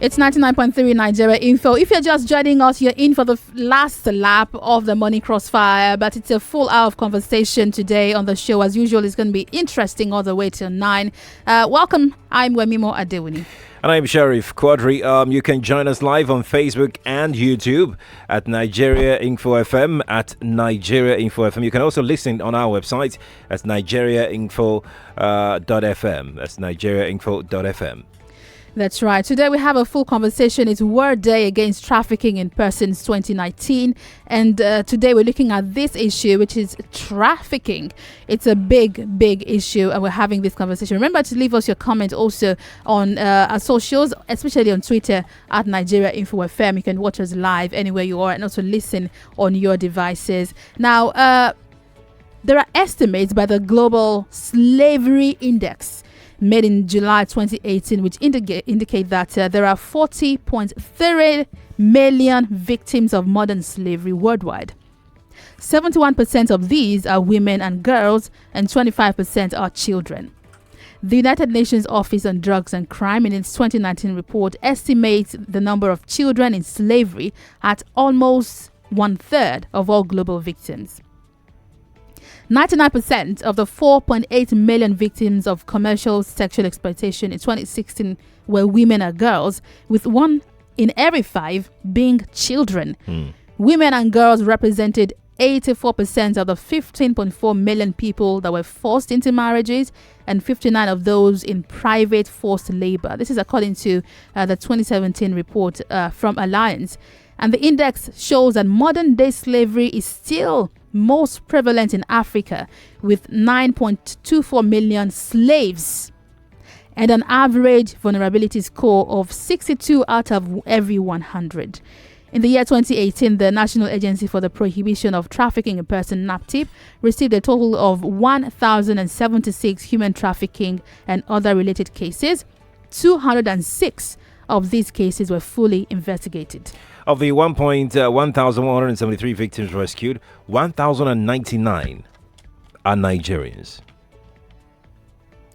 It's 99.3 Nigeria Info. If you're just joining us, you're in for the last lap of the Morning Crossfire, but it's a full hour of conversation today on the show. As usual, it's going to be interesting all the way till 9. Welcome. I'm Wemimo Adewuni. And I'm Sheriff Quadry. You can join us live on Facebook and YouTube at Nigeria Info FM, at Nigeria Info FM. You can also listen on our website at nigeriainfo.fm. That's nigeriainfo.fm. That's right. Today we have a full conversation. It's World Day Against Trafficking in Persons 2019. And today we're looking at this issue, which is trafficking. It's a big issue, and we're having this conversation. Remember to leave us your comment also on our socials, especially on Twitter at Nigeria Info FM. You can watch us live anywhere you are and also listen on your devices. Now, there are estimates by the Global Slavery Index made in July 2018, which indicate that there are 40.3 million victims of modern slavery worldwide. 71% of these are women and girls, and 25% are children. The United Nations Office on Drugs and Crime, in its 2019 report, estimates the number of children in slavery at almost 1/3 of all global victims. 99% of the 4.8 million victims of commercial sexual exploitation in 2016 were women or girls, with 1 in every 5 being children. Women and girls represented 84% of the 15.4 million people that were forced into marriages, and 59 of those in private forced labor. This is according to the 2017 report from Alliance. And the index shows that modern day slavery is still most prevalent in Africa, with 9.24 million slaves and an average vulnerability score of 62 out of every 100. In the year 2018, the National Agency for the Prohibition of Trafficking in Persons, NAPTIP, received a total of 1,076 human trafficking and other related cases. 206 of these cases were fully investigated. Of the 1,173 victims rescued, 1,099 are Nigerians.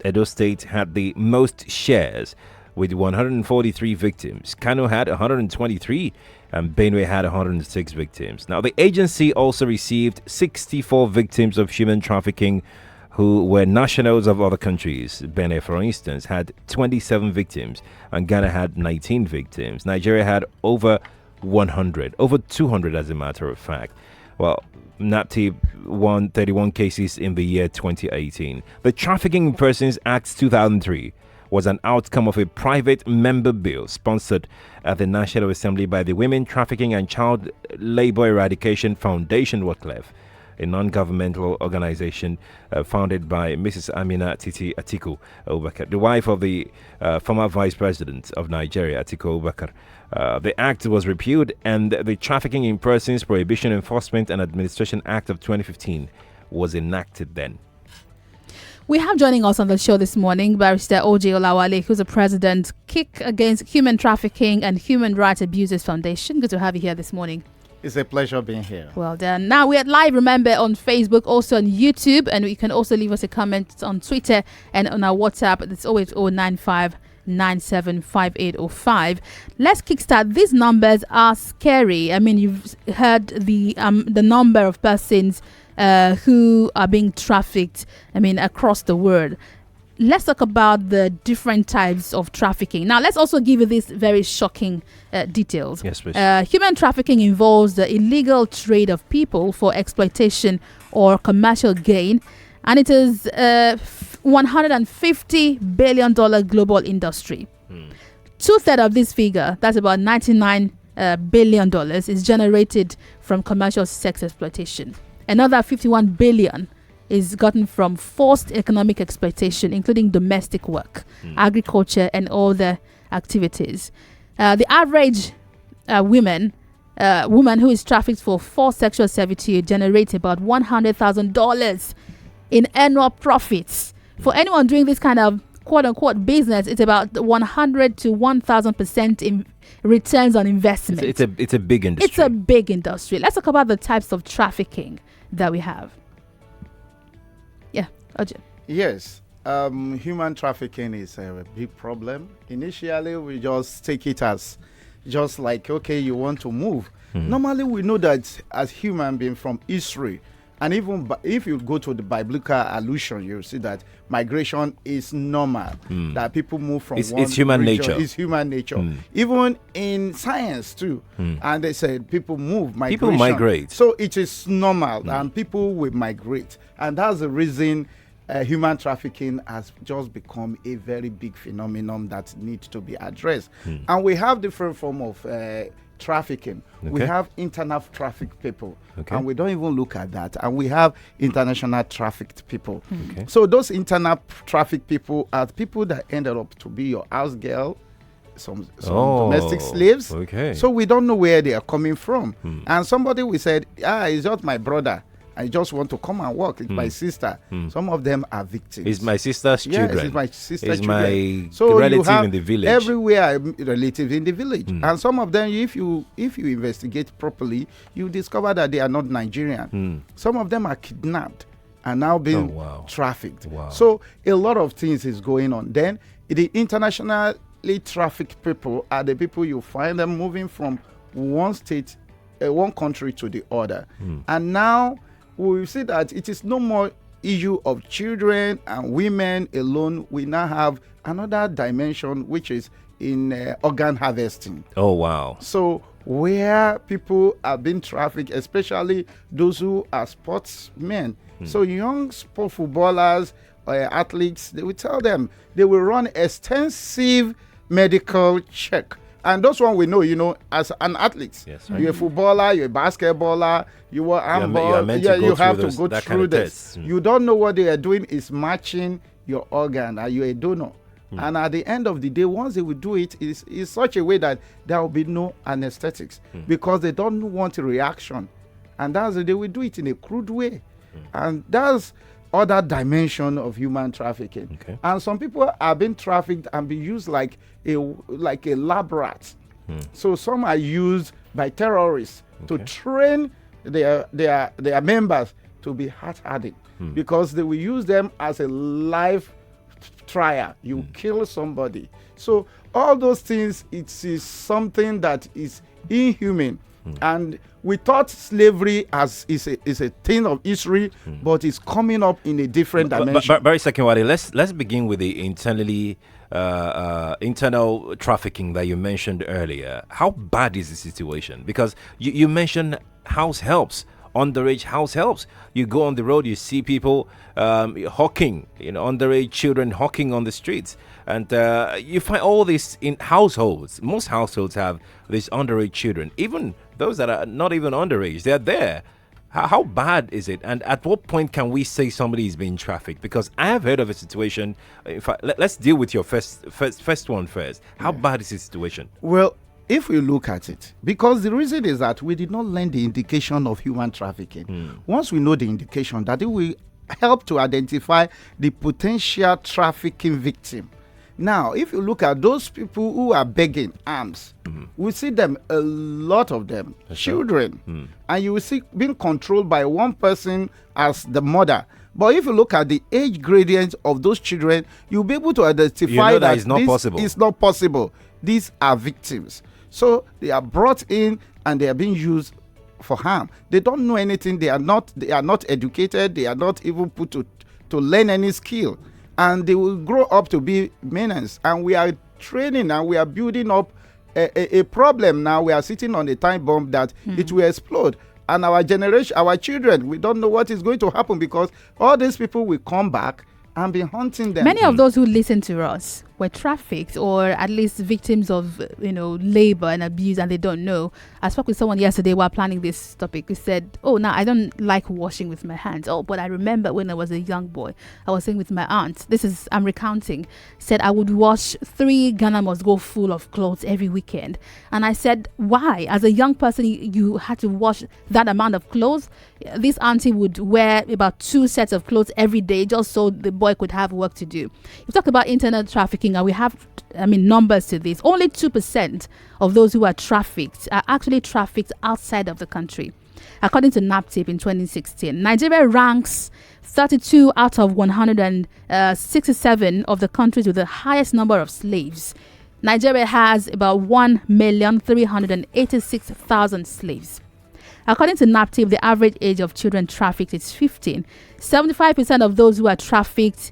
Edo State had the most shares with 143 victims. Kano had 123 and Benue had 106 victims. Now, the agency also received 64 victims of human trafficking who were nationals of other countries. Benin, for instance, had 27 victims and Ghana had 19 victims. Nigeria had over 100, over 200 as a matter of fact. Well, NAPTIP won 31 cases in the year 2018. The Trafficking in Persons Act 2003 was an outcome of a private member bill sponsored at the National Assembly by the Women Trafficking and Child Labor Eradication Foundation, WOTLEF, a non-governmental organization founded by Mrs. Amina Titi Atiku Abubakar, the wife of the former Vice President of Nigeria, Atiku Abubakar. The act was repealed, and the Trafficking in Persons Prohibition Enforcement and Administration Act of 2015 was enacted then. We have joining us on the show this morning Barrister O.J. Olawale, who's the president, Kick Against Human Trafficking and Human Rights Abuses Foundation. Good to have you here this morning. It's a pleasure being here. Well done. Now we're live, remember, on Facebook, also on YouTube, and you can also leave us a comment on Twitter and on our WhatsApp. It's always 095975805. Let's kickstart. These numbers are scary. I mean, you've heard the number of persons who are being trafficked, I mean, across the world. Let's talk about the different types of trafficking. Now, let's also give you these very shocking details. Yes, please. Human trafficking involves the illegal trade of people for exploitation or commercial gain, and it is $150 billion global industry. 2/3 of this figure, that's about $99 billion, is generated from commercial sex exploitation. Another $51 billion is gotten from forced economic exploitation, including domestic work, agriculture, and other activities. The average woman who is trafficked for forced sexual servitude generates about $100,000 in annual profits. For anyone doing this kind of quote-unquote business, it's about 100 to 1,000% in returns on investment. It's a big industry. It's a big industry. Let's talk about the types of trafficking that we have. Yeah, Ajay. Yes. Human trafficking is a big problem. Initially, we just take it as just like, okay, you want to move. Normally, we know that as human being from history, and even if you go to the biblical allusion, you'll see that migration is normal. That people move from it's one human region. nature. It's human nature. Even in science too. And they said people move, migration. People migrate. So it is normal, and people will migrate. And that's the reason human trafficking has just become a very big phenomenon that needs to be addressed. And we have different form of trafficking. We have internal trafficked people, and we don't even look at that. And we have international trafficked people. So those internal trafficked people are people that ended up to be your house girl, some domestic slaves. So we don't know where they are coming from. And somebody we said, it's just my brother. I just want to come and work. It's my sister. Some of them are victims. It's my sister's children. Yes, it's my sister's children. So relative in the village. Everywhere relatives in the village. And some of them, if you investigate properly, you discover that they are not Nigerian. Some of them are kidnapped and now being trafficked. So a lot of things is going on. Then the internationally trafficked people are the people you find them moving from one state, one country to the other. And now we see that it is no more issue of children and women alone. We now have another dimension, which is in organ harvesting. So where people are being trafficked, especially those who are sportsmen. So young sport footballers or athletes, they will tell them they will run extensive medical check. And those one we know, as an athlete. Yes, right. You're a footballer, you're a basketballer, you are handball. You have to go through this. You don't know what they are doing is matching your organ. Are you a donor? And at the end of the day, once they will do it, is such a way that there will be no anesthetics because they don't want a reaction. And they will do it in a crude way. And that's other dimension of human trafficking. And some people are being trafficked and be used like a lab rat. So some are used by terrorists to train their members to be hard-hearted because they will use them as a live trial. You kill somebody. So all those things, it is something that is inhuman. And we thought slavery is a thing of history, but it's coming up in a different dimension. But very second, Wadi, let's begin with the internal trafficking that you mentioned earlier. How bad is the situation? Because you mentioned house helps, underage house helps. You go on the road, you see people hawking, underage children hawking on the streets. And you find all this in households. Most households have these underage children. Even those that are not even underage, they're there. How bad is it? And at what point can we say somebody is being trafficked? Because I have heard of a situation. In fact, let's deal with your first one first. How bad is the situation? Well, if we look at it, because the reason is that we did not learn the indication of human trafficking. Once we know the indication, that it will help to identify the potential trafficking victim. Now, if you look at those people who are begging alms, we see them, a lot of them, children, and you will see being controlled by one person as the mother. But if you look at the age gradient of those children, you'll be able to identify that it's not possible. It's not possible. These are victims. So they are brought in and they are being used for harm. They don't know anything. They are not educated. They are not even put to learn any skill. And they will grow up to be menace. And we are training and we are building up a problem now. We are sitting on a time bomb that it will explode. And our generation, our children, we don't know what is going to happen because all these people will come back and be hunting them. Many of those who listen to us were trafficked or at least victims of, labor and abuse, and they don't know. I spoke with someone yesterday while planning this topic. He said, I don't like washing with my hands. But I remember when I was a young boy, I was saying with my aunt, I'm recounting, said I would wash 3 Ghana must go full of clothes every weekend. And I said, why? As a young person, you had to wash that amount of clothes. This auntie would wear about 2 sets of clothes every day just so the boy could have work to do. You talk about internet trafficking, and we have numbers to this. Only 2% of those who are trafficked are actually trafficked outside of the country. according to NAPTIP in 2016. Nigeria ranks 32 out of 167 of the countries with the highest number of slaves. Nigeria has about 1,386,000 slaves. According to NAPTIP, the average age of children trafficked is 15. 75% of those who are trafficked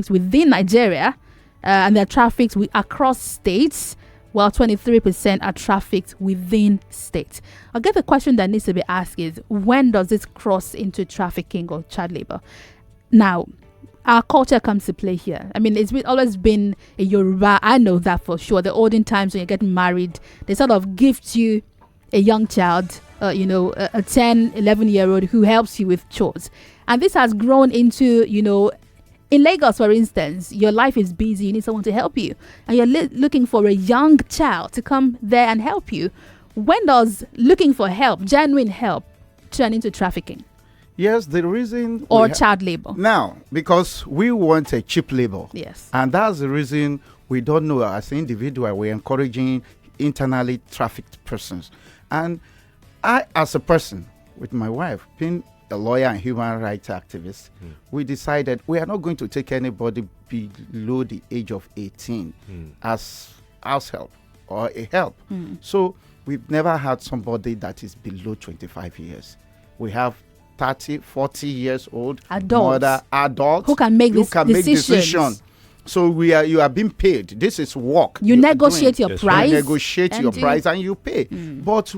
within Nigeria, and they're trafficked across states, while 23% are trafficked within states. I guess the question that needs to be asked is, when does this cross into trafficking or child labor? Now, our culture comes to play here. I mean, it's always been a Yoruba. I know that for sure. The olden times when you're getting married, they sort of gift you a young child, a 10, 11-year-old who helps you with chores. And this has grown into, in Lagos, for instance, your life is busy. You need someone to help you. And you're looking for a young child to come there and help you. When does looking for help, genuine help, turn into trafficking? Yes, the reason... Or child labor. Now, because we want a cheap labor. Yes. And that's the reason we don't know as an individual, we're encouraging internally trafficked persons. And I, as a person, with my wife, being a lawyer and human rights activist, we decided we are not going to take anybody below the age of 18 as house help or a help. So we've never had somebody that is below 25 years. We have 30, 40 years old adults who can make decisions. So you are being paid. This is work. You negotiate your price. You negotiate your price and you pay. But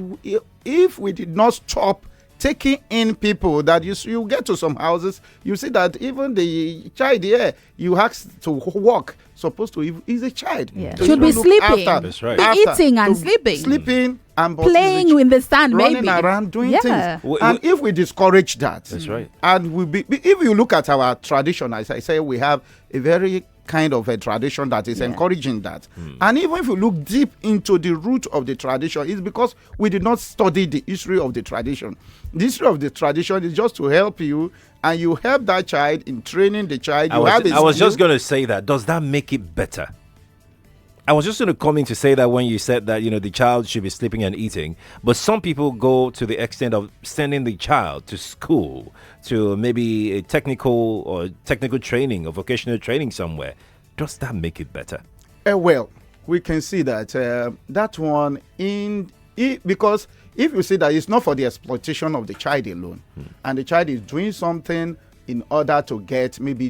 if we did not stop taking in people that you get to some houses, you see that even the child here you ask to work supposed to is a child. Yeah. Should be sleeping. That's right. Eating and sleeping. And playing in the sand, running maybe around doing things. And if we discourage that, that's right. And if you look at our tradition, as I say, we have a very kind of a tradition that is encouraging that. And even if you look deep into the root of the tradition, it's because we did not study the history of the tradition. The history of the tradition is just to help you, and you help that child in training the child. I was just going to say that. Does that make it better? I was just going to come in to say that when you said that, the child should be sleeping and eating, but some people go to the extent of sending the child to school, to maybe a technical training or vocational training somewhere. Does that make it better? Well, we can see that that one because if you see that it's not for the exploitation of the child alone, and the child is doing something in order to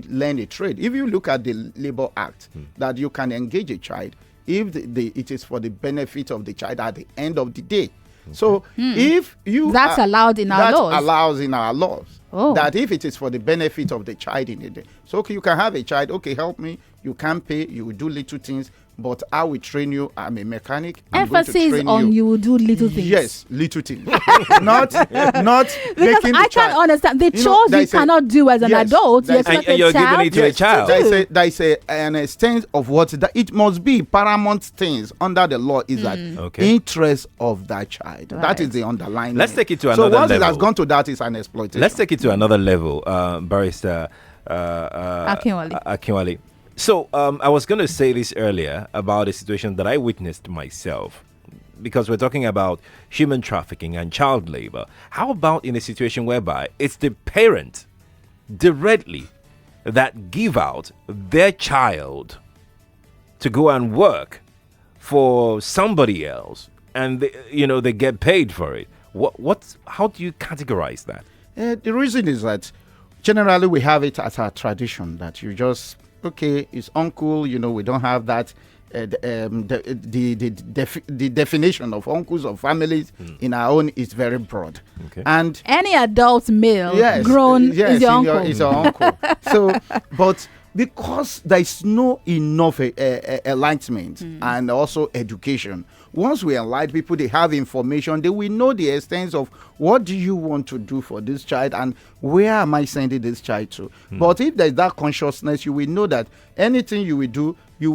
learn a trade. If you look at the Labor Act, that you can engage a child if it is for the benefit of the child at the end of the day. So if you... That's allowed in our laws. That's allowed in our laws. Oh. That if it is for the benefit of the child in the day. So you can have a child, okay, help me, you can pay, you will do little things, but I will train you. I'm a mechanic. Emphasis on you will do little things. Yes, little things. not because making I can't understand the chores you cannot do as an adult. You're giving it to a child. There is an extent of what it must be. Paramount things under the law is that interest of that child. Right. That is the underlying. Let's take it to another level. So once it has gone to that, is an exploitation. Let's take it to another level, Barrister Akinwale. So I was going to say this earlier about a situation that I witnessed myself, because we're talking about human trafficking and child labor. How about in a situation whereby it's the parent directly that give out their child to go and work for somebody else, and they get paid for it? How do you categorize that? The reason is that generally we have it as a tradition that you just, okay, it's uncle, we don't have that. The definition of uncles or families in our own is very broad. Okay. And any adult male grown is your uncle. Is your uncle. So, but because there is no enough enlightenment and also education, once we enlighten people, they have information, they will know the extent of what do you want to do for this child and where am I sending this child to. But if there's that consciousness, you will know that anything you will do, you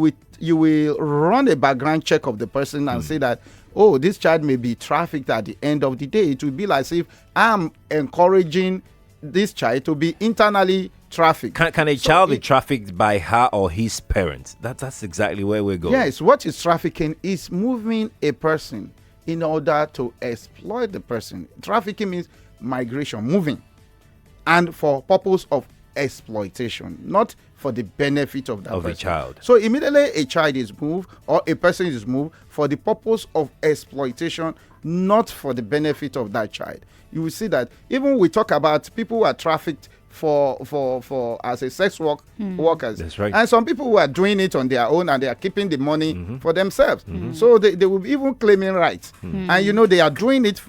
will run a background check of the person and say that, oh, this child may be trafficked at the end of the day. It will be like if I'm encouraging this child to be internally trafficked. Can a child be trafficked by her or his parents? That's exactly where we're going. Yes, what is trafficking is moving a person in order to exploit the person. Trafficking means migration, moving, and for purpose of exploitation, not for the benefit of that person. A child. So immediately a child is moved or a person is moved for the purpose of exploitation, not for the benefit of that child. You will see that even we talk about people who are trafficked for as a sex workers. That's right. And some people who are doing it on their own and they are keeping the money for themselves. So they will be even claiming rights. And you know, they are doing it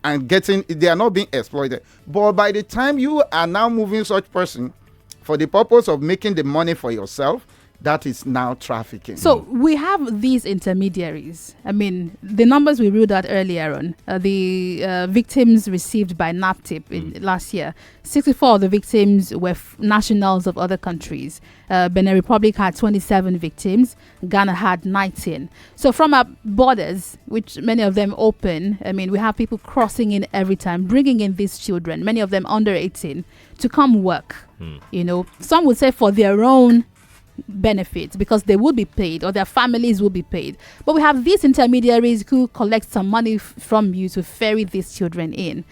and they are not being exploited. But by the time you are now moving such person for the purpose of making the money for yourself, that is now trafficking. So we have these intermediaries. I mean, the numbers we ruled out earlier on, the victims received by NAPTIP in last year, 64 of the victims were nationals of other countries. Benin Republic had 27 victims. Ghana had 19. So from our borders, which many of them open, I mean, we have people crossing in every time, bringing in these children, many of them under 18, to come work. You know, some would say for their own benefits because they will be paid or their families will be paid, but we have these intermediaries who collect some money from you to ferry these children in,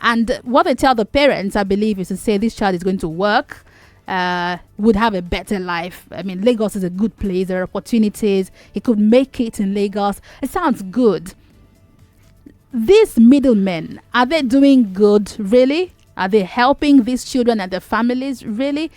and what they tell the parents, I believe, is to say this child is going to work, would have a better life. I mean, Lagos is a good place, there are opportunities, he could make it in Lagos. It sounds good. These middlemen, are they doing good really? Are they helping these children and their families really?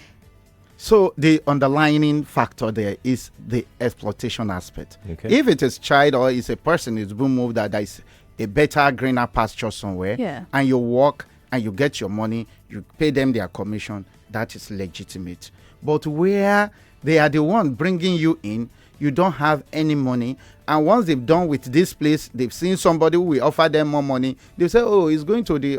So the underlying factor there is the exploitation aspect. Okay. If it is child or it's a person who's been moved that there is a better greener pasture somewhere, and you work and you get your money, you pay them their commission, that is legitimate. But where they are the one bringing you in, you don't have any money, and once they've done with this place, they've seen somebody who will offer them more money, they say, oh, he's going to the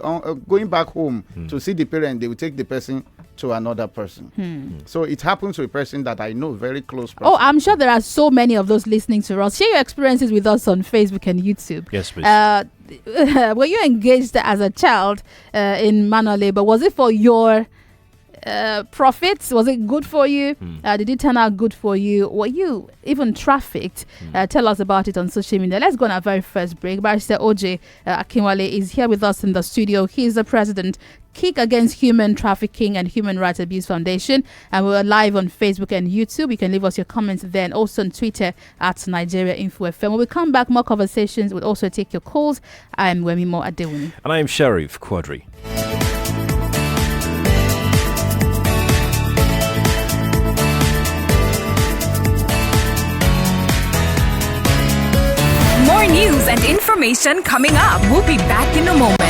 going back home to see the parent. They will take the person to another person. So it happens to a person that I know, very close person. Oh, I'm sure there are so many of those listening to us. Share your experiences with us on Facebook and YouTube. Yes, please. Were you engaged as a child in manual labor? Was it for your profits? Was it good for you? Did it turn out good for you? Were you even trafficked? Tell us about it on social media. Let's go on our very first break. Barrister OJ Akinwale is here with us in the studio. He's the president, Kick Against Human Trafficking and Human Rights Abuse Foundation, and we're live on Facebook and YouTube. You can leave us your comments there, and also on Twitter at Nigeria Info FM. When we come back, more conversations. We'll also take your calls. I'm Wemimo Adewuni. And I'm Sheriff Quadry. More news and information coming up. We'll be back in a moment.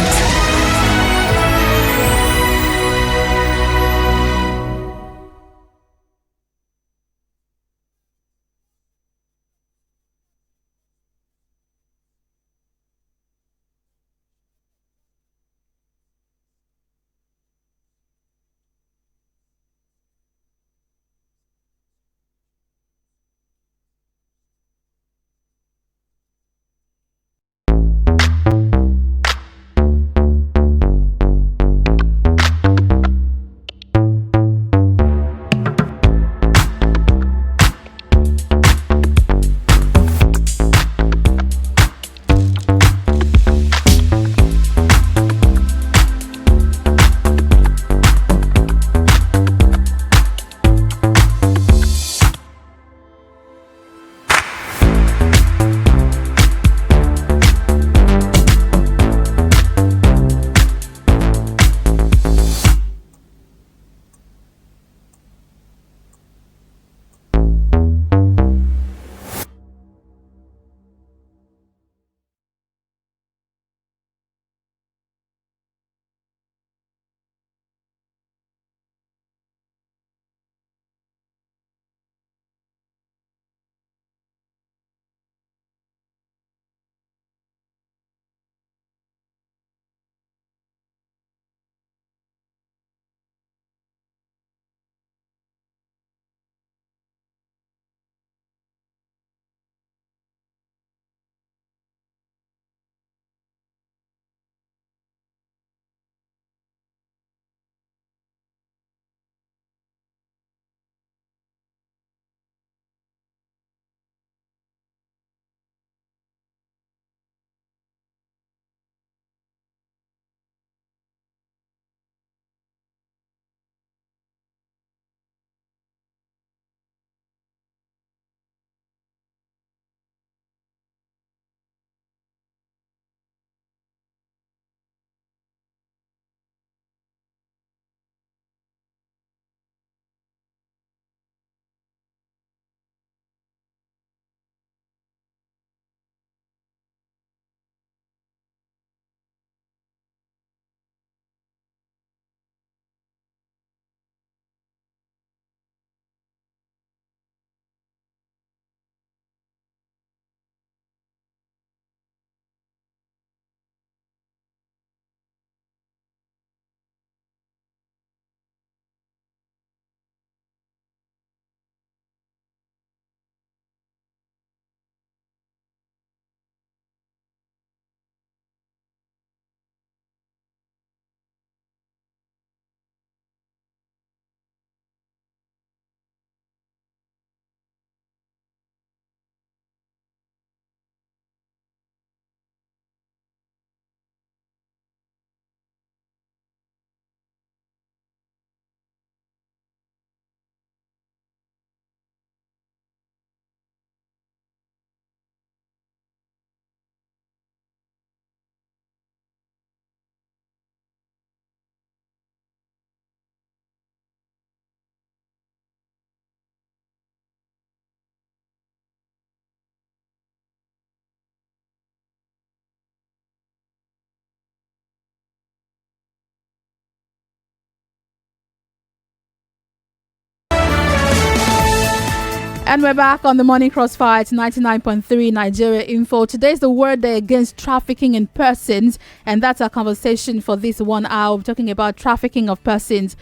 And we're back on the Morning Crossfire at 99.3 Nigeria Info. Today's the World Day Against Trafficking in Persons, and that's our conversation for this 1 hour. We're talking about trafficking of persons,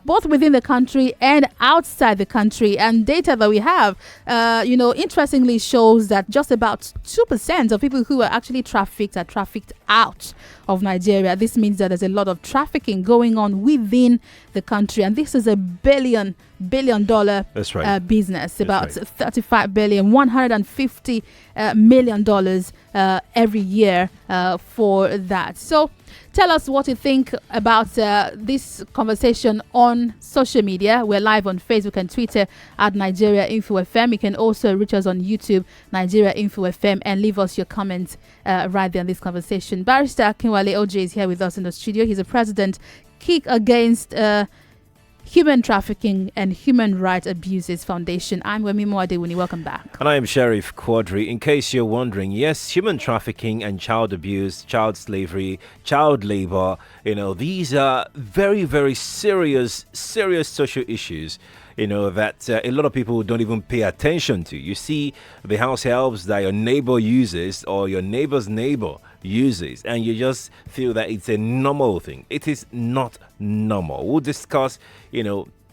both within the country and outside the country. And data that we have, interestingly shows that just about 2% of people who are actually trafficked are trafficked out of Nigeria. This means that there's a lot of trafficking going on within the country, and this is a billion dollar business. About 35 billion, 150 million dollars every year for that. So tell us what you think about this conversation on social media. We're live on Facebook and Twitter at Nigeria Info FM. You can also reach us on YouTube, Nigeria Info FM, and leave us your comments right there on this conversation. Barrister Akinwale OJ is here with us in the studio. He's a president, Kick Against Human Trafficking and Human Rights Abuses Foundation. I'm Wemimo Adewuni. Welcome back. And I am Sheriff Quadry. In case you're wondering, yes, human trafficking and child abuse, child slavery, child labor, these are very, very serious social issues, that a lot of people don't even pay attention to. You see the house helps that your neighbor uses or your neighbor's neighbor uses, and you just feel that it's a normal thing. It is not normal. We'll discuss,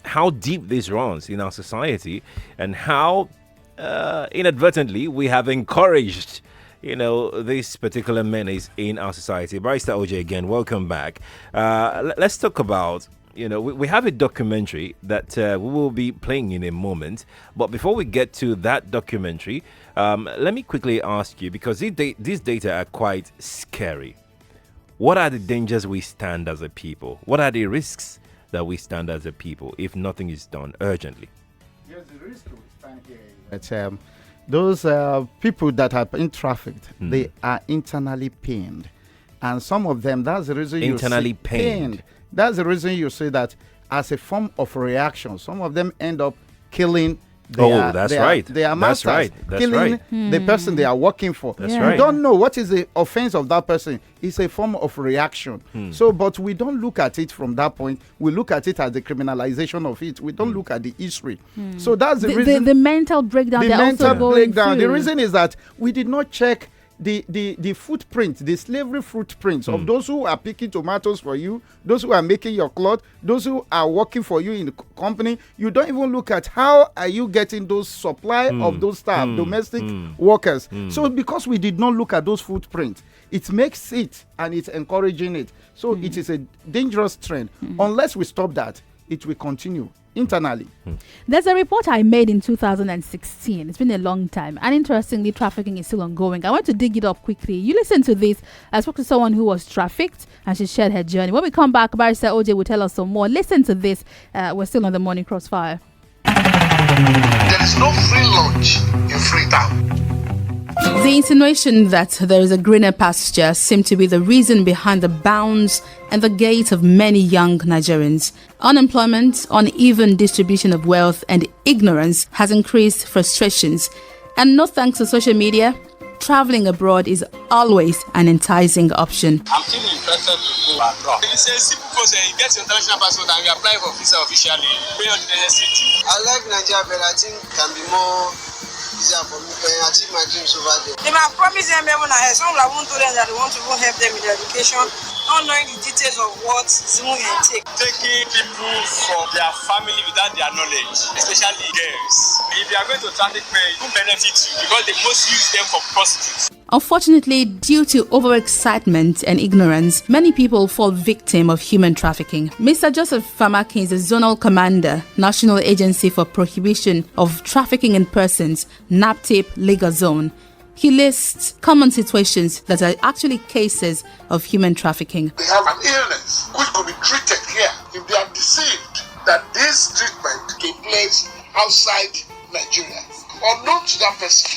how deep this runs in our society and how inadvertently we have encouraged, this particular menace in our society. Barrister OJ, again, welcome back. Let's talk about, we have a documentary that we will be playing in a moment. But before we get to that documentary, let me quickly ask you, because these data are quite scary. What are the dangers we stand as a people? What are the risks that we stand as a people if nothing is done urgently? Yes, the risk we stand here. But those people that are being trafficked, they are internally pained. And some of them, that's the reason internally pained. That's the reason you say that as a form of reaction. Some of them end up killing their masters, killing the person they are working for. That's right. We don't know what is the offense of that person. It's a form of reaction. So, but we don't look at it from that point. We look at it as the criminalization of it. We don't look at the history. So that's the reason. The mental breakdown. The mental breakdown. The reason is that we did not check the footprint, the slavery footprints of those who are picking tomatoes for you, those who are making your cloth, those who are working for you in the company. You don't even look at how are you getting those supply of those staff, domestic workers. So because we did not look at those footprints, it makes it and it's encouraging it. So it is a dangerous trend. Unless we stop that, it will continue internally. There's a report I made in 2016. It's been a long time, and interestingly, trafficking is still ongoing. I want to dig it up quickly. You listen to this. I spoke to someone who was trafficked, and she shared her journey. When we come back, Barrister OJ will tell us some more. Listen to this. We're still on the Morning Crossfire. There is no free lunch in Freetown. The insinuation that there is a greener pasture seemed to be the reason behind the bounce and the gait of many young Nigerians. Unemployment, uneven distribution of wealth, and ignorance has increased frustrations. And not thanks to social media, traveling abroad is always an enticing option. I'm still interested to go abroad. It's a simple process. You get your international passport and you apply for visa officially. Pay on the necessity. I like Nigeria, but I think it can be more easier for me to achieve my dreams over there. They might promise them even ahead. Some will want to them that they want to go help them with their education, not knowing the details of what Zimu take. Taking people from their family without their knowledge, especially girls. If they are going to traffic men, it will benefit you because they most use them for prostitutes. Unfortunately, due to overexcitement and ignorance, many people fall victim of human trafficking. Mr. Joseph Famaki is the Zonal Commander, National Agency for Prohibition of Trafficking in Persons, NAPTIP Lagos Zone. He lists common situations that are actually cases of human trafficking. They have an illness which could be treated here if they are deceived that this treatment takes place outside Nigeria. Unknown to that person,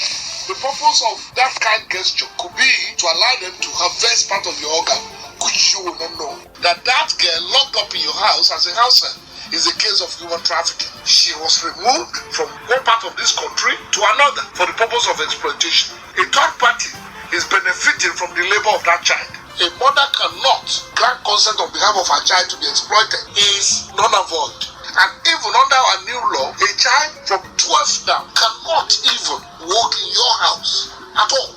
the purpose of that kind gesture could be to allow them to harvest part of your organ, which you will not know. That girl locked up in your house as a house help is a case of human trafficking. She was removed from one part of this country to another for the purpose of exploitation. A third party is benefiting from the labor of that child. A mother cannot grant consent on behalf of her child to be exploited. Is non-avoid. And even under our new law, a child from 12 down cannot even walk in your house at all.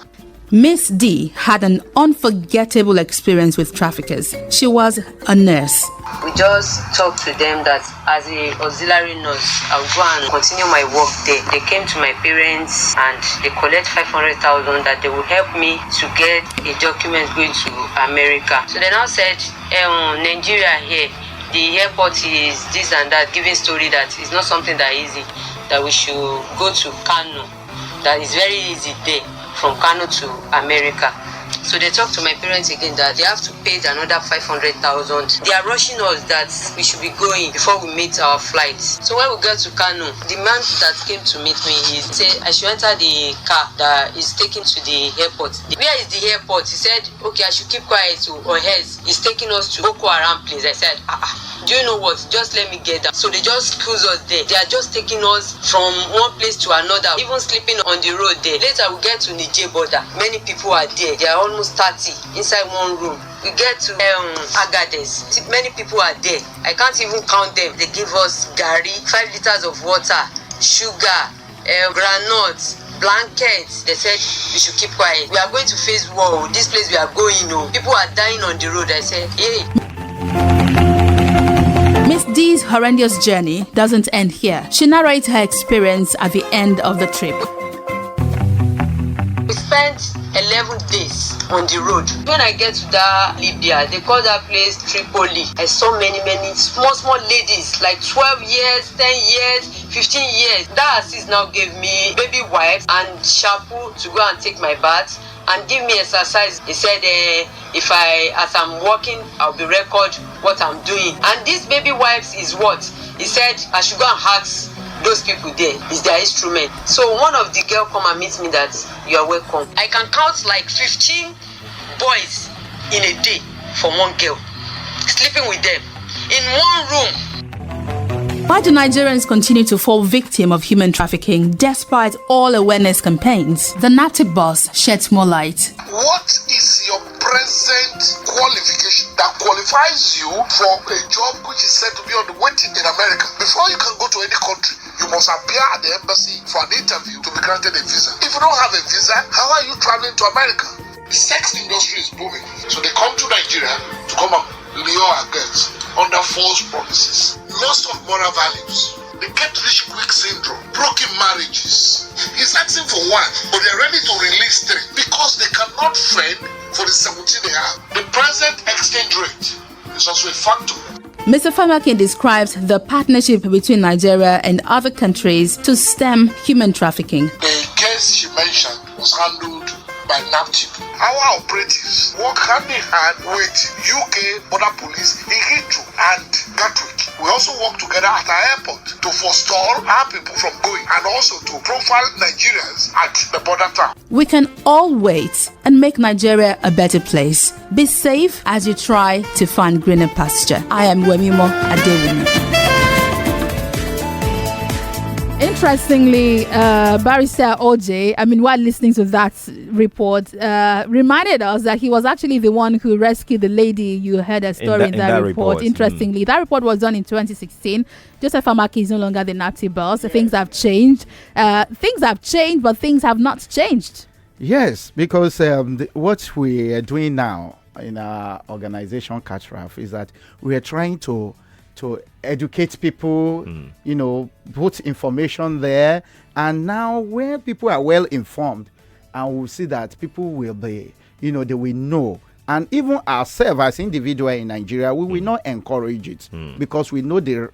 Miss D had an unforgettable experience with traffickers. She was a nurse. We just talked to them that as a auxiliary nurse, I'll go and continue my work there. They came to my parents and they collect 500,000 that they will help me to get a document going to America. So they now said, Nigeria here, the airport is this and that, giving story that it's not something that easy, that we should go to Kano, that is very easy there, from Kano to America. So they talked to my parents again that they have to pay another 500,000. They are rushing us that we should be going before we meet our flight. So when we got to Kano, the man that came to meet me, he said I should enter the car that is taken to the airport. Where is the airport? He said, okay, I should keep quiet or else he's taking us to Boko Haram place. I said, do you know what? Just let me get that. So they just cruise us there. They are just taking us from one place to another, even sleeping on the road there. Later we get to Niger border. Many people are there. They are almost 30 inside one room. We get to Agades. Many people are there. I can't even count them. They give us gari, 5 liters of water, sugar, granuts, blankets. They said we should keep quiet. We are going to face war. This place we are going, people are dying on the road. I said, hey. Miss D's horrendous journey doesn't end here. She narrates her experience at the end of the trip. We spent 11 days on the road. When I get to that Libya, they call that place Tripoli. I saw many small ladies, like 12 years, 10 years, 15 years. That assist now gave me baby wipes and shampoo to go and take my bath and give me exercise. He said if as I'm walking, I'll be record what I'm doing. And this baby wipes is what? He said I should go and ask those people there. Is their instrument. So one of the girls come and meet me that you are welcome. I can count like 15 boys in a day for one girl, sleeping with them in one room. Why do Nigerians continue to fall victim of human trafficking despite all awareness campaigns? The NATIP boss sheds more light. What is your present qualification that qualifies you for a job which is said to be on the waiting in America? Before you can go to any country, you must appear at the embassy for an interview to be granted a visa. If you don't have a visa, how are you traveling to America? The sex industry is booming. So they come to Nigeria to come and lure our girls under false promises. Loss of moral values. The get rich quick syndrome. Broken marriages. He's asking for one, but they're ready to release 3 because they cannot fend for the 17 they have. The present exchange rate is also a factor. Mr. Famakin describes the partnership between Nigeria and other countries to stem human trafficking. The case she mentioned was handled by NAPTIP. Our operatives work hand in hand with UK border police in Heathrow and Gatwick. We also work together at our airport to forestall our people from going and also to profile Nigerians at the border town. We can all wait and make Nigeria a better place. Be safe as you try to find greener pasture. I am Wemimo Adewuni. Interestingly, Barrister OJ, while listening to that report, reminded us that he was actually the one who rescued the lady. You heard a story in that report. Interestingly, that report was done in 2016. Joseph Amaki is no longer the NAPTIP boss. Things have changed. Things have changed, but things have not changed. Yes, because what we are doing now in our organization, CATRAF, is that we are trying to educate people, put information there. And now where people are well informed, and we'll see that people will be, they will know. And even ourselves as individuals in Nigeria, we will not encourage it because we know the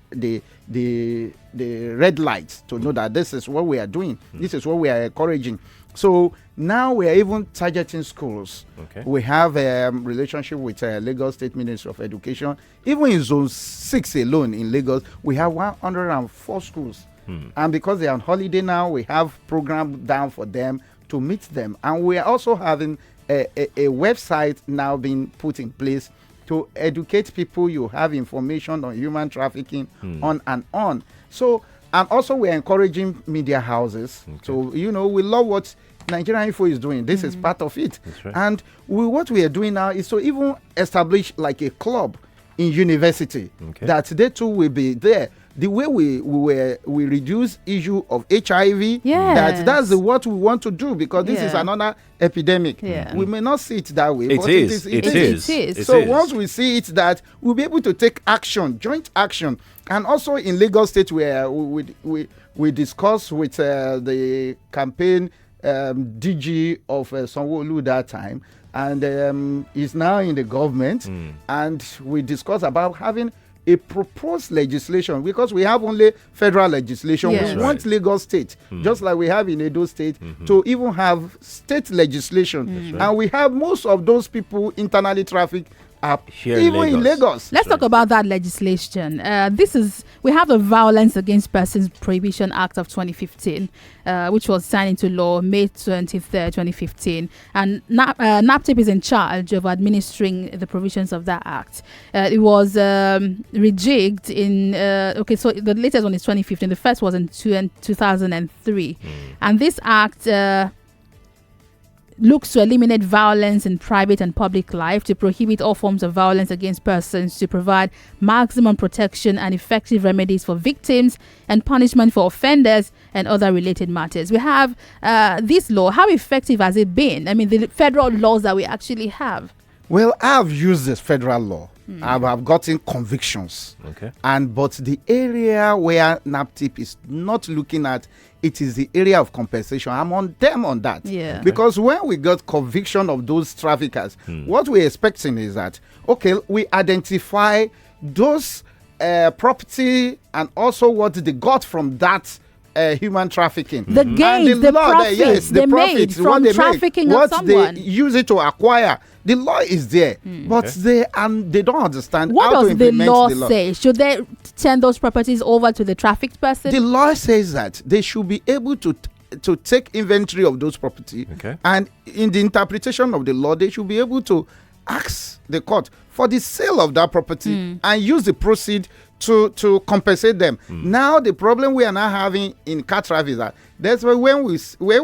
red lights to know that this is what we are doing. This is what we are encouraging. So now we are even targeting schools. Okay. We have a relationship with Lagos State Ministry of Education. Even in Zone 6 alone in Lagos, we have 104 schools. And because they are on holiday now, we have program down for them to meet them. And we are also having a website now being put in place to educate people. You have information on human trafficking, on and on. So, and also we're encouraging media houses. Okay. So, we love what Nigerian Info is doing. This is part of it. Right. And what we are doing now is to even establish like a club in university, that they too will be there. The way we reduce issue of HIV, that's what we want to do, because this is another epidemic. We may not see it that way, but it is. So once we see it, that we'll be able to take action, joint action. And also in Lagos State, where we discussed with the campaign DG of Sanwo-Olu that time, and is now in the government, and we discussed about having a proposed legislation, because we have only federal legislation. We want Lagos State, just like we have in Edo State, to even have state legislation. And we have most of those people internally trafficked here even in Lagos. Let's talk about that legislation. We have the Violence Against Persons Prohibition Act of 2015, which was signed into law May 23rd, 2015. And NAPTIP is in charge of administering the provisions of that act. It was rejigged in, so the latest one is 2015. The first was in 2003. And this act looks to eliminate violence in private and public life, to prohibit all forms of violence against persons, to provide maximum protection and effective remedies for victims, and punishment for offenders, and other related matters. We have this law. How effective has it been? I mean, the federal laws that we actually have. Well, I've used this federal law. I've gotten convictions. But the area where NAPTIP is not looking at, it is the area of compensation. I'm on them on that. Because when we got conviction of those traffickers, what we're expecting is that, we identify those property and also what they got from that human trafficking. The gains, the profits they made from trafficking of someone. What they use it to acquire. The law is there, but they don't understand what how to does the implement law the law. say? Should they turn those properties over to the trafficked person? The law says that they should be able to take inventory of those property, and in the interpretation of the law, they should be able to ask the court for the sale of that property and use the proceeds to compensate them. Now the problem we are now having in car traffic is that that's why when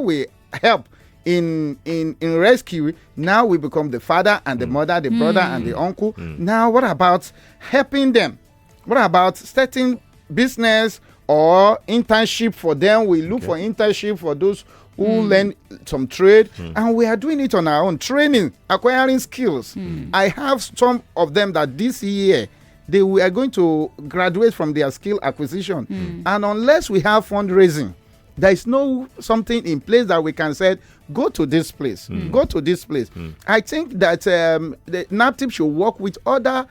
we help in rescue, now we become the father and the mother, the brother and the uncle. Now what about helping them? What about starting business or internship for them? We look for internship for those who learn some trade, and we are doing it on our own, training, acquiring skills. I have some of them that this year they are going to graduate from their skill acquisition, and unless we have fundraising, there is no something in place that we can say, go to this place, go to this place. I think that the NAPTIP should work with other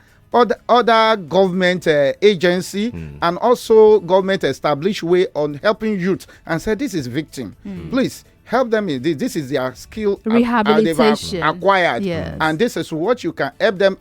government agency and also government established way on helping youth, and say this is victim. Please help them in this. This is their skill rehabilitation they've acquired, and this is what you can help them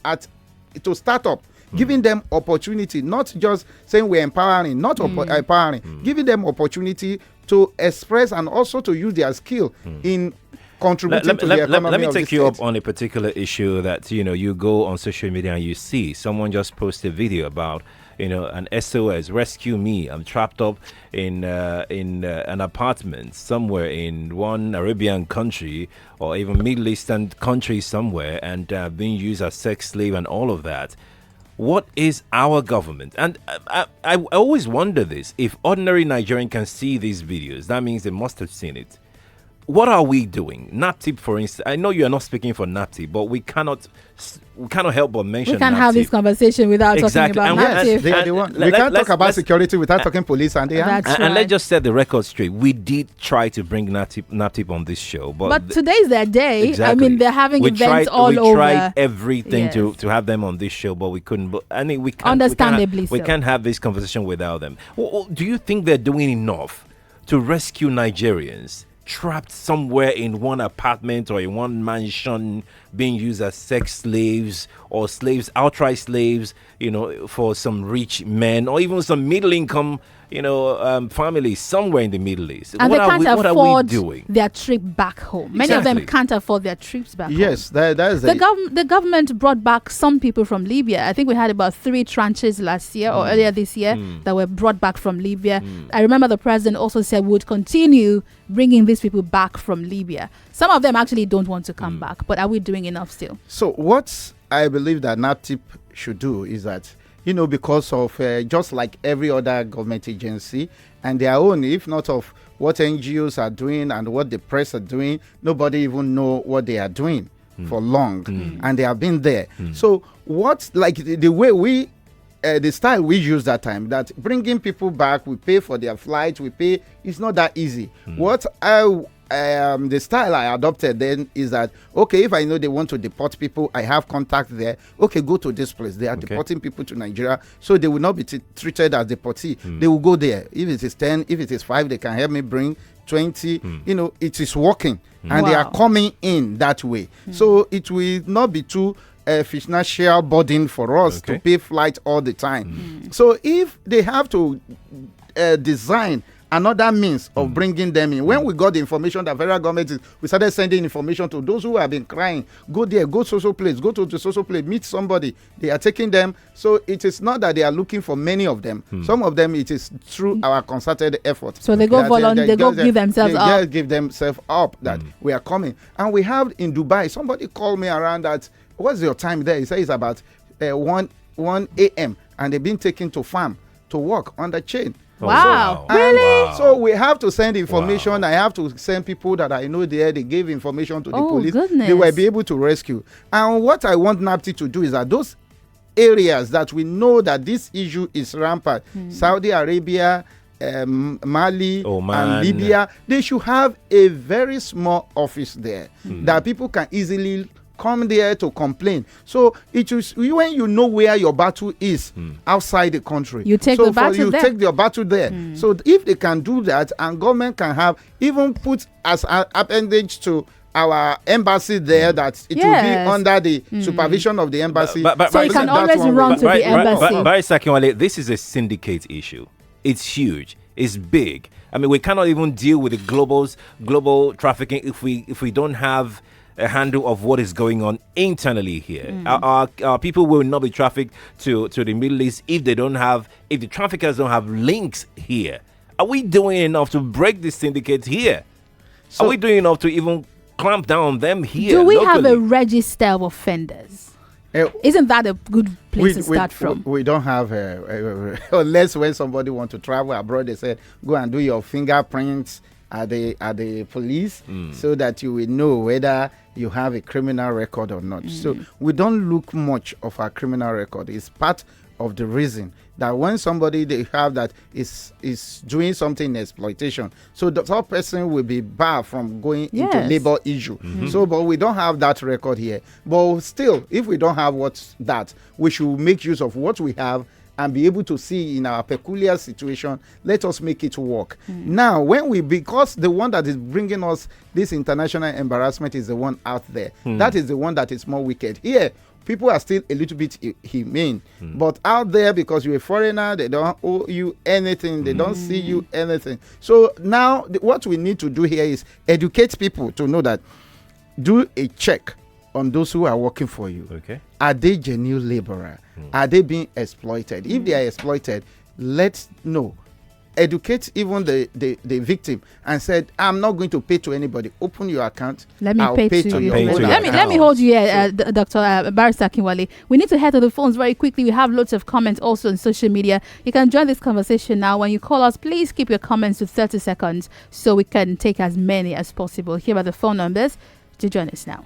to start up. Giving them opportunity, not just saying we're empowering, not empowering, giving them opportunity to express and also to use their skill in contributing to the economy. Let me of take the you state. up on a particular issue that you go on social media and you see someone just post a video about an SOS, rescue me. I'm trapped up in an apartment somewhere in one Arabian country or even Middle Eastern country somewhere, and being used as sex slave and all of that. What is our government? And I always wonder this. If ordinary Nigerian can see these videos, that means they must have seen it. What are we doing? NAPTIP, for instance. I know you are not speaking for NAPTIP, but we cannot help but mention. We can't NAPTIP. have this conversation without talking about NAPTIP. We can't talk about security without talking police and the army. And let's just set the record straight. We did try to bring NAPTIP on this show, but today's their day. Exactly. I mean, they're having events all over. We tried everything to have them on this show, but we couldn't. But I mean, we can't. Understandably, we can't have this conversation without them. Do you think they're doing enough to rescue Nigerians trapped somewhere in one apartment or in one mansion, being used as sex slaves or outright slaves, for some rich men or even some middle income, families somewhere in the Middle East? And what are we doing? Their trip back home. Many of them can't afford their trips back home. Yes, that is the government brought back some people from Libya. I think we had about 3 tranches last year or earlier this year that were brought back from Libya. I remember the president also said we would continue bringing these people back from Libya. Some of them actually don't want to come back, but are we doing enough still? So what I believe that NAPTIP should do is that, because of just like every other government agency and their own, if not of what NGOs are doing and what the press are doing, nobody even know what they are doing for long, and they have been there. So what, like the way we, the style we use that time, that bringing people back, we pay for their flights, we pay, it's not that easy. What the style I adopted then is that, okay, if I know they want to deport people, I have contact there. Okay, go to this place. They are deporting people to Nigeria, so they will not be treated as deportee. They will go there. If it is 10, if it is 5, they can help me bring 20. It is working, and they are coming in that way. So it will not be too financial burden for us to pay flight all the time. So if they have to design another means of bringing them in. When we got the information that federal government is, we started sending information to those who have been crying. Go there, go to social place, go to the social place, meet somebody. They are taking them. So it is not that they are looking for many of them. Some of them, it is through our concerted effort. So they go volunteer, they go give themselves up. They give themselves up that we are coming. And we have in Dubai, somebody called me around that, what's your time there? He said it's about 1 a.m. and they've been taken to farm to work on the chain. Wow. Really? So we have to send information. I have to send people that I know there. They gave information to the police. Goodness. They will be able to rescue. And what I want NAPTI to do is that those areas that we know that this issue is rampant, Saudi Arabia, Mali, and Libya, they should have a very small office there that people can easily come there to complain. So it is when you know where your battle is outside the country, you take the battle there. Take your battle there. So if they can do that, and government can have even put as an appendage to our embassy there, that it will be under the supervision of the embassy. So you can always run to the embassy. Barrister Akinwale, this is a syndicate issue. It's huge. It's big. I mean, we cannot even deal with the global trafficking if we don't have a handle of what is going on internally here. Our people will not be trafficked to the Middle East if the traffickers don't have links here. Are we doing enough to break this syndicate here? Are we doing enough to even clamp down on them here? Do we have a register of offenders? Isn't that a good place to start from? We don't have unless when somebody want to travel abroad, they said go and do your fingerprints at the police so that you will know whether you have a criminal record or not. So we don't look much of our criminal record. It's part of the reason that when somebody they have that is doing something in exploitation, so the top person will be barred from going into labor issue. So, but we don't have that record here. But still, if we don't have we should make use of what we have and be able to see in our peculiar situation, let us make it work. Now, because the one that is bringing us this international embarrassment is the one out there. That is the one that is more wicked. Here, people are still a little bit humane. But out there, because you're a foreigner, they don't owe you anything. They don't see you anything. So now, what we need to do here is educate people to know that, do a check on those who are working for you. Are they genuine laborer? Are they being exploited? If they are exploited, let's know. Educate even the victim and said, I'm not going to pay to anybody. Open your account. Let me pay to you. Let me hold you here, Dr. Barrister Akinwale. We need to head to the phones very quickly. We have lots of comments also on social media. You can join this conversation now. When you call us, please keep your comments to 30 seconds so we can take as many as possible. Here are the phone numbers to join us now.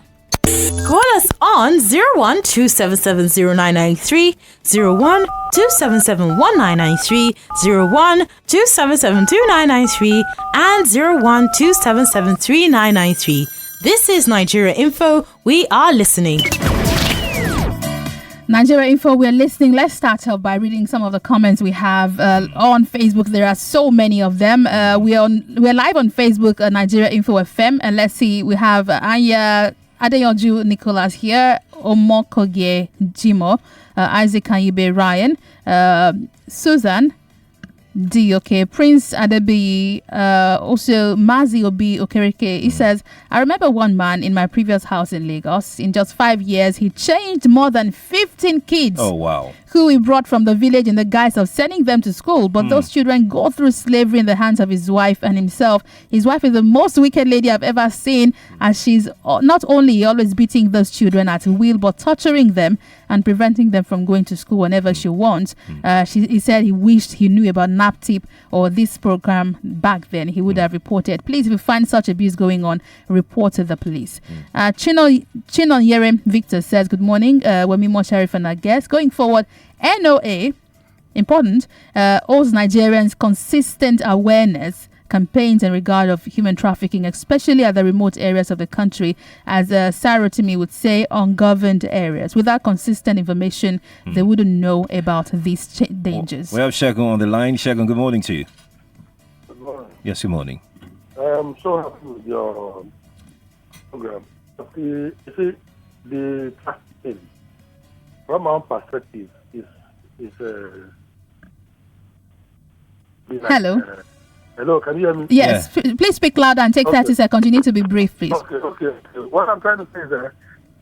Call us on 01-277-0993, 01-277-1993, 01-277-2993, and 01-277-3993. This is Nigeria Info. We are listening. Nigeria Info, we're listening. Let's start off by reading some of the comments we have on Facebook. There are so many of them. We're live on Facebook, Nigeria Info FM, and let's see. We have Anya Adeyoju Nicholas here, Omokoge Jimo, Isaac Kanyibe Ryan, Susan D.O.K. Prince Adebi, also Mazi Obi Okereke. He says, I remember one man in my previous house in Lagos. In just 5 years, he changed more than 15 kids. Oh, wow. Who he brought from the village in the guise of sending them to school. But those children go through slavery in the hands of his wife and himself. His wife is the most wicked lady I've ever seen. And she's not only always beating those children at will, but torturing them and preventing them from going to school whenever she wants. He said he wished he knew about NAPTIP or this program back then. He would have reported. Please, if you find such abuse going on, report to the police. Chinon Yerem Victor says, good morning, Wemimo, Sheriff and our guests. Going forward, NOA, important, owes Nigerians consistent awareness campaigns in regard of human trafficking, especially at the remote areas of the country, as Sarotimi would say, ungoverned areas. Without consistent information, they wouldn't know about these dangers. We have Shegun on the line. Shegun, good morning to you. Good morning. Yes, good morning. I'm so happy with your program. You see, the trafficking, from my own perspective, is Hello. Hello, can you hear me? Yes, please speak louder and take 30 seconds. You need to be brief, please. Okay. What I'm trying to say is that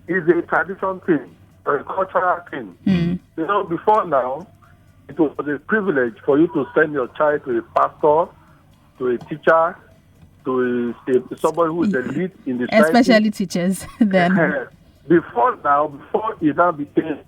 it's a tradition thing, a cultural thing. You know, before now, it was a privilege for you to send your child to a pastor, to a teacher, to somebody who is a lead in the society. Especially teachers, then. Before it now became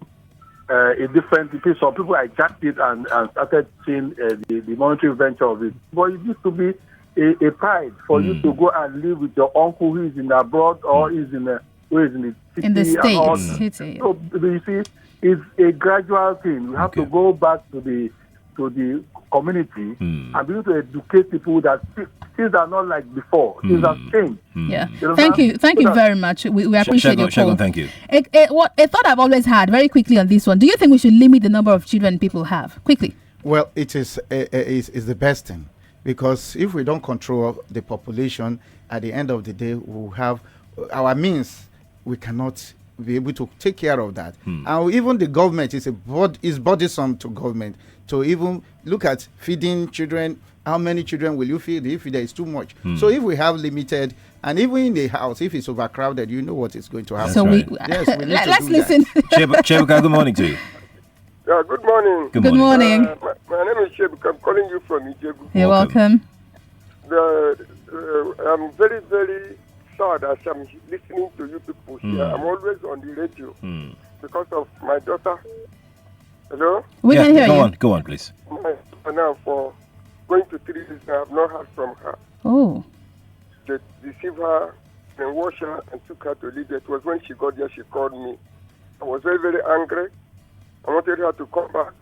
a different piece. Some people hijacked it and started seeing the monetary venture of it. But it used to be a pride for you to go and live with your uncle who is in abroad or who is in the city. In the States. So you see, it's a gradual thing. You have to go back to the community and be able to educate people that things are not like before. Things have changed. Yeah. Thank you very much. We appreciate your call. Thank you. A thought I've always had, very quickly on this one. Do you think we should limit the number of children people have? Quickly. Well, it is the best thing, because if we don't control the population, at the end of the day, we'll have our means. We cannot be able to take care of that. And even the government is burdensome to government to even look at feeding children. How many children will you feed if there is too much? So if we have limited, and even in the house, if it's overcrowded, you know what is going to happen. So we need let's listen. Chebuka, good morning to you. Yeah, good morning. Good morning. My name is Chebuka. I'm calling you from Ijebu. You're welcome. I'm very, very sad as I'm listening to you people here. I'm always on the radio because of my daughter. Hello? We can hear you. Go on, please. Now for going to 3 days, I have not heard from her. Oh. They deceived her and washed her and took her to Libya. It was when she got there, she called me. I was very, very angry. I wanted her to come back.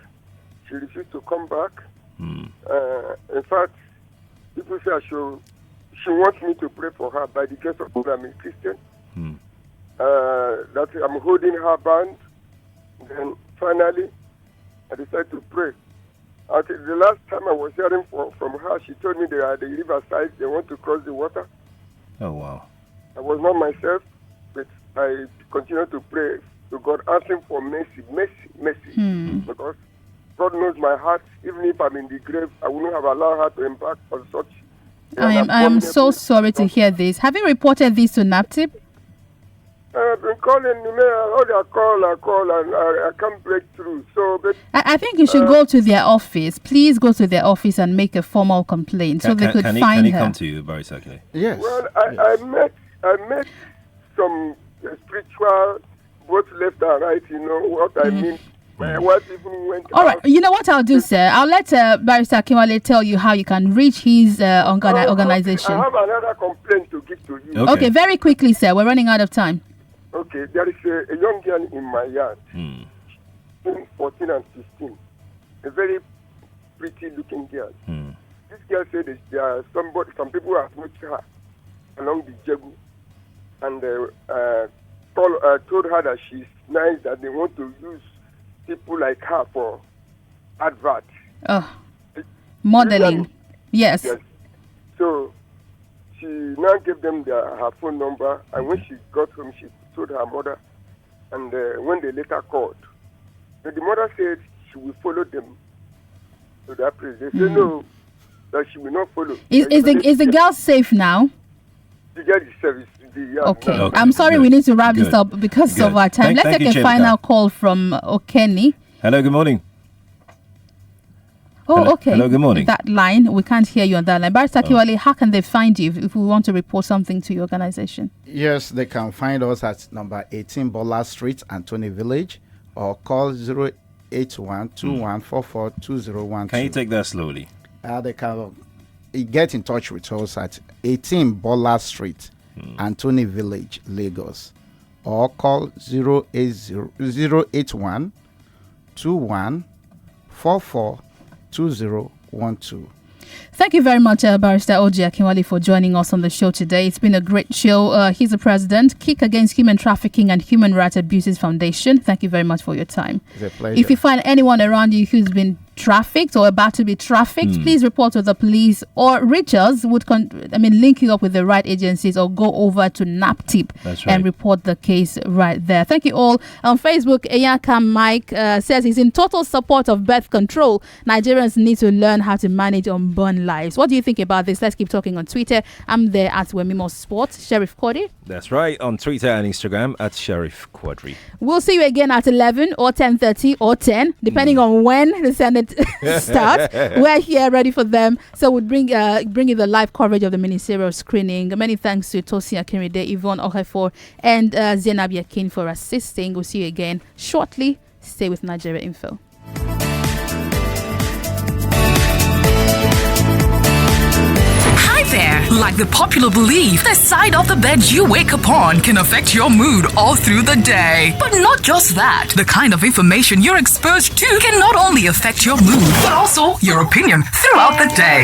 She refused to come back. In fact, people say she wants me to pray for her. By the grace of God, I'm a Christian. That I'm holding her band. Then finally, I decided to pray. Until the last time I was hearing from her, she told me they are at the riverside. They want to cross the water. Oh, wow. I was not myself, but I continued to pray to God, asking for mercy. Because God knows my heart. Even if I'm in the grave, I wouldn't have allowed her to embark on such. I am so sorry to hear this. Have you reported this to NAPTIP? I've been calling, I call, and I can't break through. So, but, I think you should go to their office. Please go to their office and make a formal complaint so they could find her. Can he come to you, Barry Sakile? Yes. Well, I met some spiritual, both left and right, you know what I mean. My wife even went All right, you know what I'll do, sir? I'll let Barrister Akinwale tell you how you can reach his organization. I have another complaint to give to you. Okay, very quickly, sir. We're running out of time. Okay, there is a young girl in my yard, 14 and 15, a very pretty looking girl. This girl said that there are some people who approached her along the Jegu and told her that she's nice, that they want to use people like her for advert. Oh, modeling. Yes. So she now gave them her phone number, and when she got home, she told her mother, and when they later called, the mother said she will follow them to that place. They said no, that she will not follow. Is the girl safe now? The girl is safe. Okay. I'm sorry, we need to wrap this up because of our time. Let's take a final call from Okeni. Hello, good morning. Okay. Hello, good morning. That line, we can't hear you on that line. Barrister Akinwale, how can they find you if we want to report something to your organization? Yes, they can find us at number 18 Bola Street, Anthony Village, or call 081-2144-2012. Can you take that slowly? They can get in touch with us at 18 Bola Street, Anthony Village, Lagos, or call 080-2144-2012. Thank you very much, Barrister Oji Akinwale, for joining us on the show today. It's been a great show. He's the president, Kick Against Human Trafficking and Human Rights Abuses Foundation. Thank you very much for your time. It's a pleasure. If you find anyone around you who's been trafficked or about to be trafficked, please report to the police or reach us. Link you up with the right agencies or go over to NAPTIP and report the case right there. Thank you all. On Facebook, Eyaka Mike says he's in total support of birth control. Nigerians need to learn how to manage unborn lives. What do you think about this? Let's keep talking on Twitter. I'm there at Wemimo Sports. Sheriff Quadry. That's right, on Twitter and Instagram at Sheriff Quadry. We'll see you again at 11 or 10:30 or 10, depending on when the Senate starts. We're here ready for them. So we'll bring you the live coverage of the ministerial screening. Many thanks to Tosin Akinride, Yvonne Ohefor, and Zainab Yakin for assisting. We'll see you again shortly. Stay with Nigeria Info. There. Like the popular belief, the side of the bed you wake up on can affect your mood all through the day. But not just that. The kind of information you're exposed to can not only affect your mood, but also your opinion throughout the day.